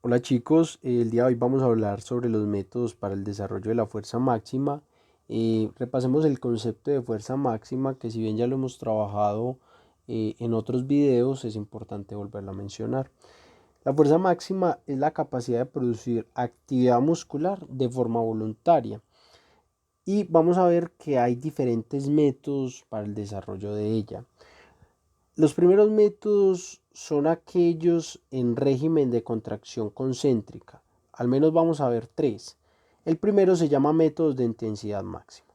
Hola chicos, el día de hoy vamos a hablar sobre los métodos para el desarrollo de la fuerza máxima. Repasemos el concepto de fuerza máxima que si bien ya lo hemos trabajado en otros videos, es importante volverlo a mencionar. La fuerza máxima es la capacidad de producir actividad muscular de forma voluntaria. Y vamos a ver que hay diferentes métodos para el desarrollo de ella. Los primeros métodos son aquellos en régimen de contracción concéntrica. Al menos vamos a ver tres. El primero se llama métodos de intensidad máxima.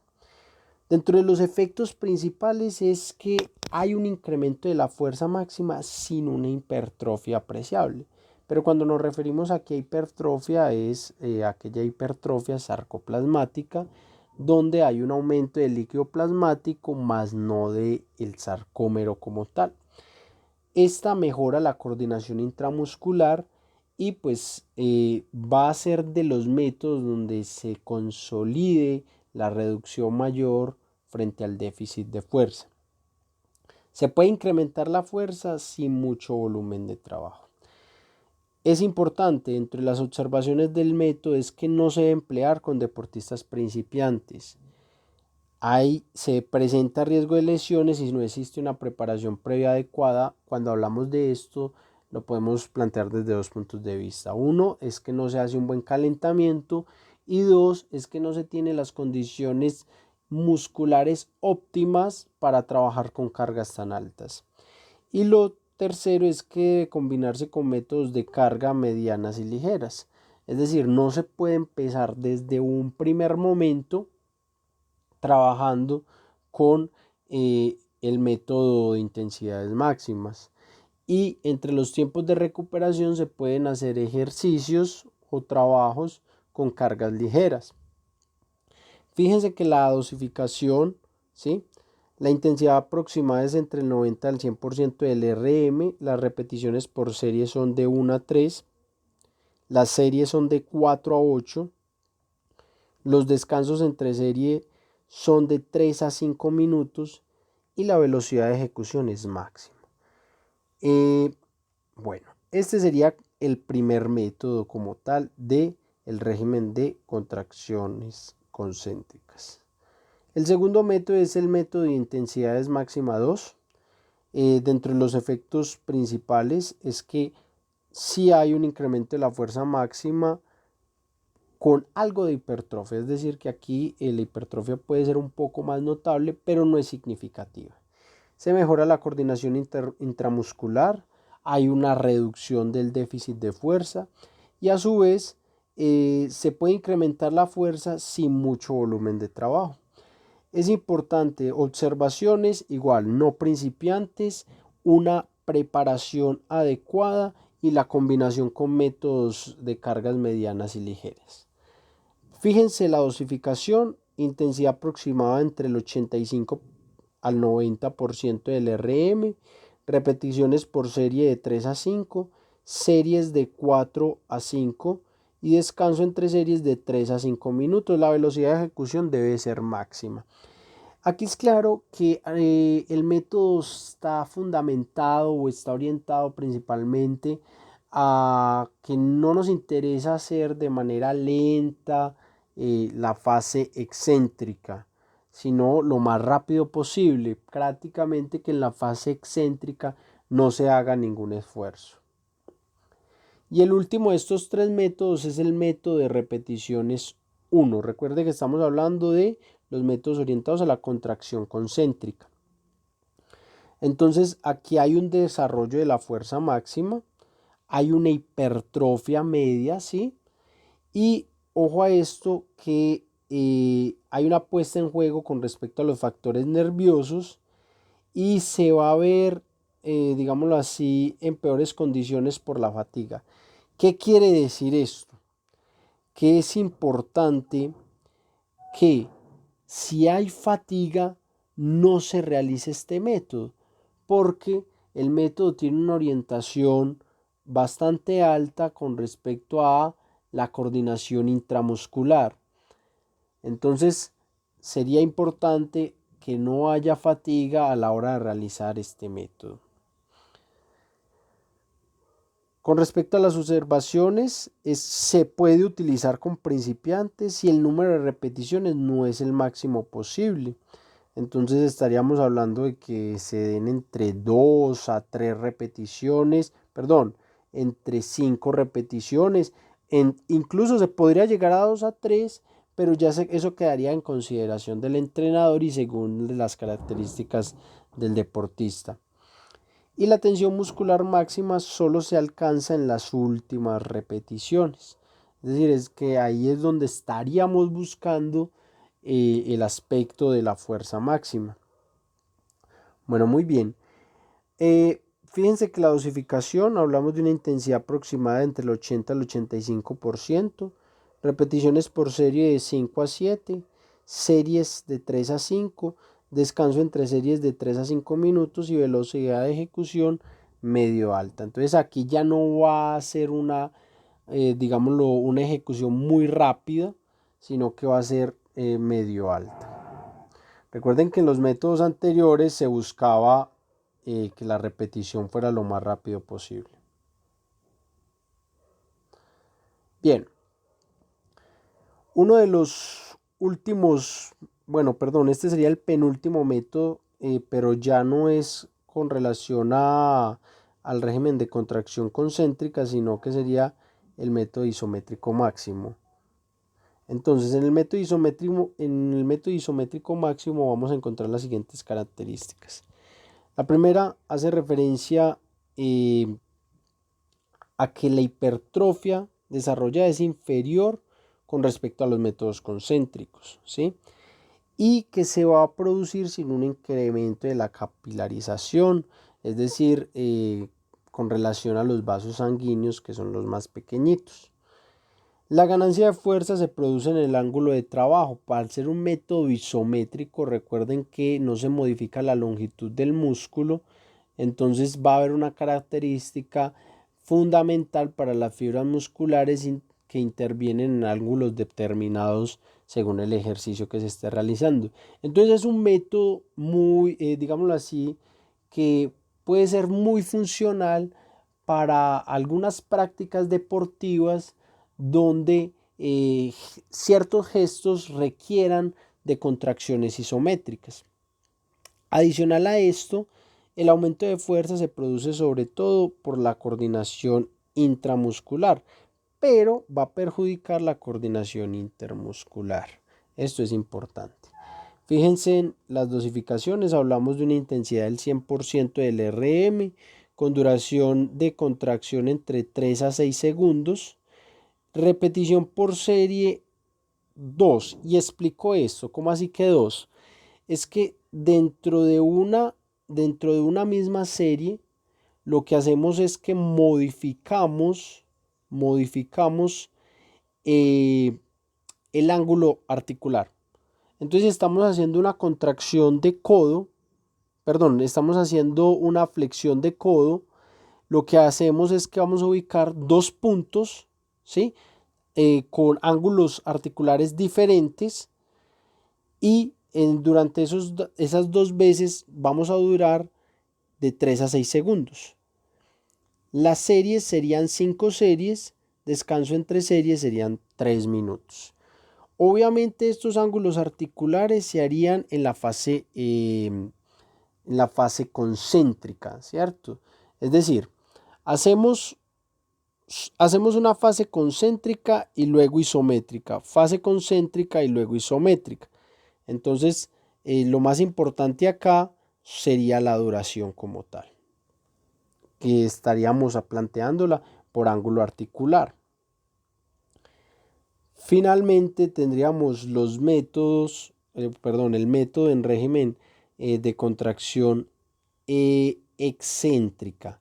Dentro de los efectos principales es que hay un incremento de la fuerza máxima sin una hipertrofia apreciable. Pero cuando nos referimos a que hipertrofia es aquella hipertrofia sarcoplasmática donde hay un aumento del líquido plasmático más no del sarcómero como tal. Esta mejora la coordinación intramuscular y pues va a ser de los métodos donde se consolide la reducción mayor frente al déficit de fuerza. Se puede incrementar la fuerza sin mucho volumen de trabajo. Es importante, entre las observaciones del método, es que no se debe emplear con deportistas principiantes. Ahí se presenta riesgo de lesiones si no existe una preparación previa adecuada. Cuando hablamos de esto, lo podemos plantear desde dos puntos de vista. Uno es que no se hace un buen calentamiento y dos es que no se tienen las condiciones musculares óptimas para trabajar con cargas tan altas. Y lo tercero es que debe combinarse con métodos de carga medianas y ligeras. Es decir, no se puede empezar desde un primer momento trabajando con el método de intensidades máximas. Y entre los tiempos de recuperación se pueden hacer ejercicios o trabajos con cargas ligeras. Fíjense que la dosificación, ¿sí? La intensidad aproximada es entre el 90 al 100% del RM. Las repeticiones por serie son de 1 a 3. Las series son de 4 a 8. Los descansos entre serie son de 3 a 5 minutos y la velocidad de ejecución es máxima. Bueno, este sería el primer método como tal de el régimen de contracciones concéntricas. El segundo método es el método de intensidades máxima 2. Dentro de los efectos principales es que si hay un incremento de la fuerza máxima con algo de hipertrofia, es decir que aquí la hipertrofia puede ser un poco más notable, pero no es significativa. Se mejora la coordinación intramuscular, hay una reducción del déficit de fuerza y a su vez se puede incrementar la fuerza sin mucho volumen de trabajo. Es importante observaciones igual, no principiantes, una preparación adecuada y la combinación con métodos de cargas medianas y ligeras. Fíjense la dosificación, intensidad aproximada entre el 85 al 90% del RM, repeticiones por serie de 3 a 5, series de 4 a 5 y descanso entre series de 3 a 5 minutos. La velocidad de ejecución debe ser máxima. Aquí es claro que el método está fundamentado o está orientado principalmente a que no nos interesa hacer de manera lenta la fase excéntrica, sino lo más rápido posible, prácticamente que en la fase excéntrica no se haga ningún esfuerzo. Y el último de estos tres métodos es el método de repeticiones 1. Recuerde que estamos hablando de los métodos orientados a la contracción concéntrica. Entonces aquí hay un desarrollo de la fuerza máxima, hay una hipertrofia media, ¿sí? Y ojo a esto que hay una puesta en juego con respecto a los factores nerviosos y se va a ver, digámoslo así, en peores condiciones por la fatiga. ¿Qué quiere decir esto? Que es importante que si hay fatiga no se realice este método, porque el método tiene una orientación bastante alta con respecto a la coordinación intramuscular. Entonces sería importante que no haya fatiga a la hora de realizar este método. Con respecto a las observaciones, se puede utilizar con principiantes si el número de repeticiones no es el máximo posible. Entonces estaríamos hablando de que se den entre 2 a 3 repeticiones, perdón, entre 5 repeticiones, incluso se podría llegar a 2 a 3, pero ya eso quedaría en consideración del entrenador y según las características del deportista. Y la tensión muscular máxima solo se alcanza en las últimas repeticiones. Es decir, es que ahí es donde estaríamos buscando el aspecto de la fuerza máxima. Bueno, muy bien. Fíjense que la dosificación, hablamos de una intensidad aproximada entre el 80 al 85%, repeticiones por serie de 5 a 7, series de 3 a 5, descanso entre series de 3 a 5 minutos y velocidad de ejecución medio alta. Entonces aquí ya no va a ser digámoslo, una ejecución muy rápida, sino que va a ser medio alta. Recuerden que en los métodos anteriores se buscaba que la repetición fuera lo más rápido posible. Bien, uno de los últimos, bueno, perdón, este sería el penúltimo método, pero ya no es con relación al régimen de contracción concéntrica, sino que sería el método isométrico máximo. Entonces, en el método isométrico máximo vamos a encontrar las siguientes características. La primera hace referencia a que la hipertrofia desarrollada es inferior con respecto a los métodos concéntricos, ¿sí? Y que se va a producir sin un incremento de la capilarización, es decir, con relación a los vasos sanguíneos que son los más pequeñitos. La ganancia de fuerza se produce en el ángulo de trabajo. Para ser un método isométrico, recuerden que no se modifica la longitud del músculo, entonces va a haber una característica fundamental para las fibras musculares que intervienen en ángulos determinados según el ejercicio que se esté realizando. Entonces es un método muy, digámoslo así, que puede ser muy funcional para algunas prácticas deportivas donde ciertos gestos requieran de contracciones isométricas. Adicional a esto, el aumento de fuerza se produce sobre todo por la coordinación intramuscular, pero va a perjudicar la coordinación intermuscular. Esto es importante. Fíjense en las dosificaciones, hablamos de una intensidad del 100% del RM con duración de contracción entre 3 a 6 segundos, repetición por serie 2. Y explico esto, ¿cómo así que 2? Es que dentro de una misma serie, lo que hacemos es que modificamos el ángulo articular. Entonces estamos haciendo una contracción de codo, perdón, estamos haciendo una flexión de codo. Lo que hacemos es que vamos a ubicar dos puntos, ¿sí? Con ángulos articulares diferentes y durante esas dos veces vamos a durar de 3 a 6 segundos. Las series serían 5 series, descanso entre series serían 3 minutos. Obviamente estos ángulos articulares se harían en la fase concéntrica, ¿cierto? Es decir, hacemos una fase concéntrica y luego isométrica, fase concéntrica y luego isométrica. Entonces, lo más importante acá sería la duración como tal, que estaríamos planteándola por ángulo articular. Finalmente tendríamos el método en régimen de contracción excéntrica.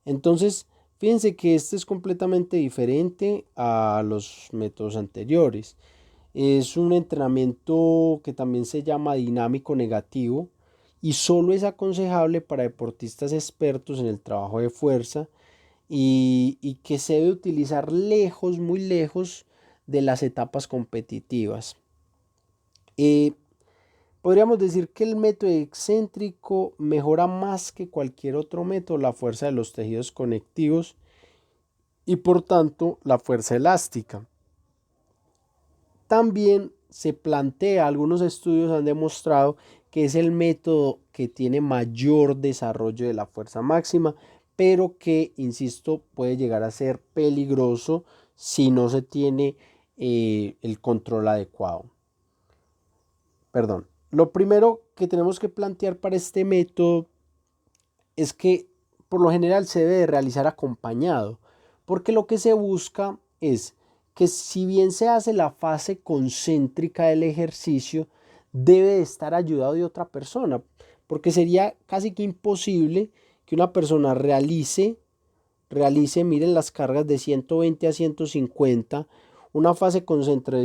Entonces, fíjense que este es completamente diferente a los métodos anteriores. Es un entrenamiento que también se llama dinámico negativo y solo es aconsejable para deportistas expertos en el trabajo de fuerza y que se debe utilizar lejos, muy lejos de las etapas competitivas. Podríamos decir que el método excéntrico mejora más que cualquier otro método la fuerza de los tejidos conectivos y por tanto la fuerza elástica. También se plantea, algunos estudios han demostrado que es el método que tiene mayor desarrollo de la fuerza máxima, pero que, insisto, puede llegar a ser peligroso si no se tiene el control adecuado. Perdón. Lo primero que tenemos que plantear para este método es que por lo general se debe de realizar acompañado, porque lo que se busca es que si bien se hace la fase concéntrica del ejercicio, debe de estar ayudado de otra persona, porque sería casi que imposible que una persona realice, miren las cargas de 120 a 150, una fase concéntrica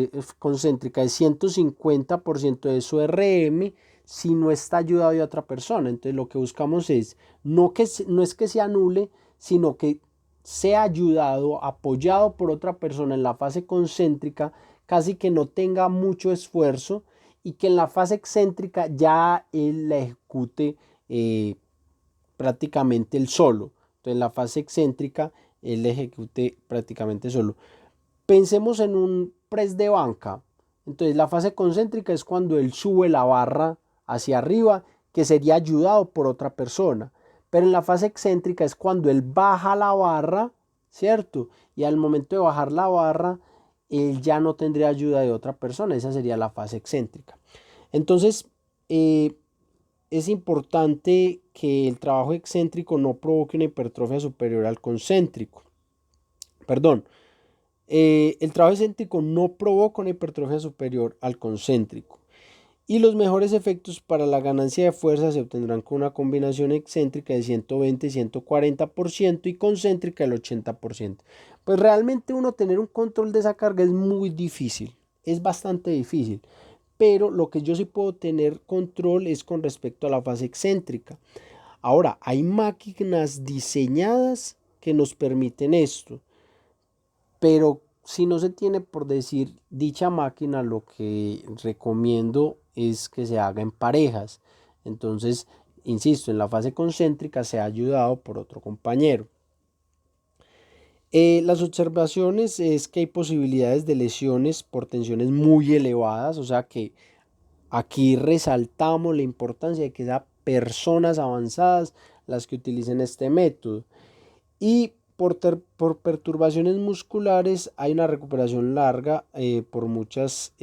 de 150% de su RM si no está ayudado de otra persona. Entonces lo que buscamos es no es que se anule, sino que sea ayudado, apoyado por otra persona en la fase concéntrica, casi que no tenga mucho esfuerzo y que en la fase excéntrica ya él la ejecute prácticamente él solo. Entonces en la fase excéntrica él la ejecute prácticamente solo. Pensemos en un press de banca. Entonces la fase concéntrica es cuando él sube la barra hacia arriba, que sería ayudado por otra persona. Pero en la fase excéntrica es cuando él baja la barra, ¿cierto? Y al momento de bajar la barra, él ya no tendría ayuda de otra persona. Esa sería la fase excéntrica. Entonces, es importante que el trabajo excéntrico no provoque una hipertrofia superior al concéntrico. Perdón, el trabajo excéntrico no provoca una hipertrofia superior al concéntrico. Y los mejores efectos para la ganancia de fuerza se obtendrán con una combinación excéntrica de 120 y 140% y concéntrica del 80%. Pues realmente uno tener un control de esa carga es muy difícil, es bastante difícil. Pero lo que yo sí puedo tener control es con respecto a la fase excéntrica. Ahora, hay máquinas diseñadas que nos permiten esto, pero si no se tiene por decir dicha máquina, lo que recomiendo es que se haga en parejas. Entonces, insisto, en la fase concéntrica se ha ayudado por otro compañero. Las observaciones es que hay posibilidades de lesiones por tensiones muy elevadas, o sea que aquí resaltamos la importancia de que sean personas avanzadas las que utilicen este método. Y por perturbaciones musculares hay una recuperación larga por muchas,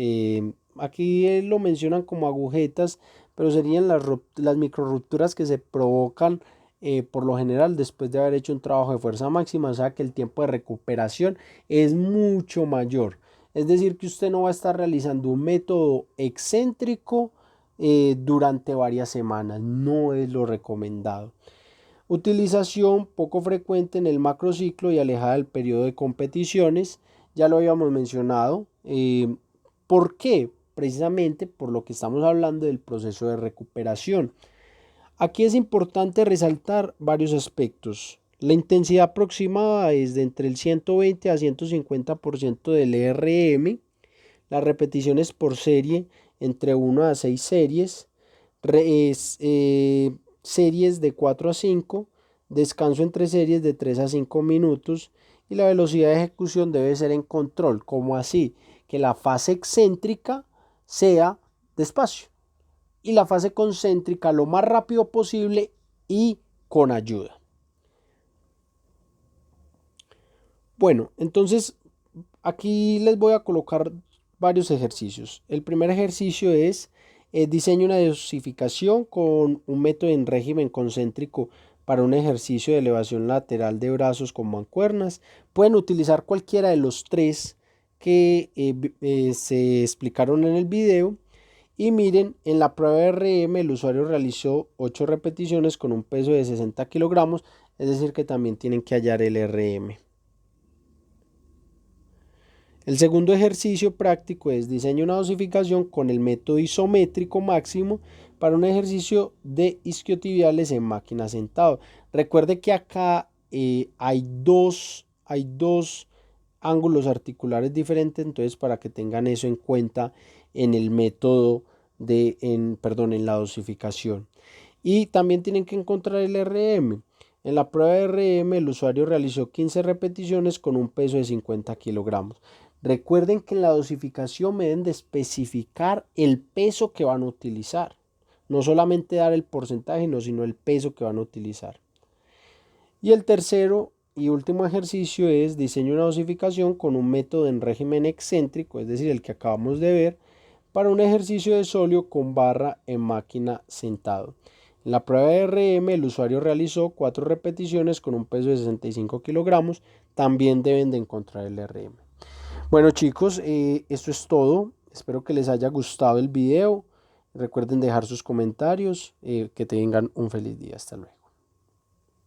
aquí lo mencionan como agujetas, pero serían las microrupturas que se provocan por lo general después de haber hecho un trabajo de fuerza máxima, o sea que el tiempo de recuperación es mucho mayor. Es decir, que usted no va a estar realizando un método excéntrico durante varias semanas, no es lo recomendado. Utilización poco frecuente en el macrociclo y alejada del periodo de competiciones, ya lo habíamos mencionado. ¿Por qué? Precisamente por lo que estamos hablando del proceso de recuperación. Aquí es importante resaltar varios aspectos. La intensidad aproximada es de entre el 120 a 150% del ERM, las repeticiones por serie entre 1 a 6 series, series de 4 a 5, descanso entre series de 3 a 5 minutos y la velocidad de ejecución debe ser en control, como así que la fase excéntrica sea despacio y la fase concéntrica lo más rápido posible y con ayuda. Bueno, entonces aquí les voy a colocar varios ejercicios. El primer ejercicio es diseño una dosificación con un método en régimen concéntrico para un ejercicio de elevación lateral de brazos con mancuernas. Pueden utilizar cualquiera de los tres que se explicaron en el video. Y miren, en la prueba de RM el usuario realizó 8 repeticiones con un peso de 60 kilogramos, es decir que también tienen que hallar el RM. El segundo ejercicio práctico es diseño una dosificación con el método isométrico máximo para un ejercicio de isquiotibiales en máquina sentado. Recuerde que acá hay dos ángulos articulares diferentes, entonces para que tengan eso en cuenta en el método en la dosificación. Y también tienen que encontrar el RM. En la prueba de RM el usuario realizó 15 repeticiones con un peso de 50 kilogramos. Recuerden que en la dosificación me deben de especificar el peso que van a utilizar. No solamente dar el porcentaje, sino el peso que van a utilizar. Y el tercero y último ejercicio es diseño una dosificación con un método en régimen excéntrico, es decir, el que acabamos de ver, para un ejercicio de solio con barra en máquina sentado. En la prueba de RM el usuario realizó 4 repeticiones con un peso de 65 kilogramos. También deben de encontrar el RM. Bueno chicos, esto es todo. Espero que les haya gustado el video. Recuerden dejar sus comentarios. Que tengan un feliz día. Hasta luego.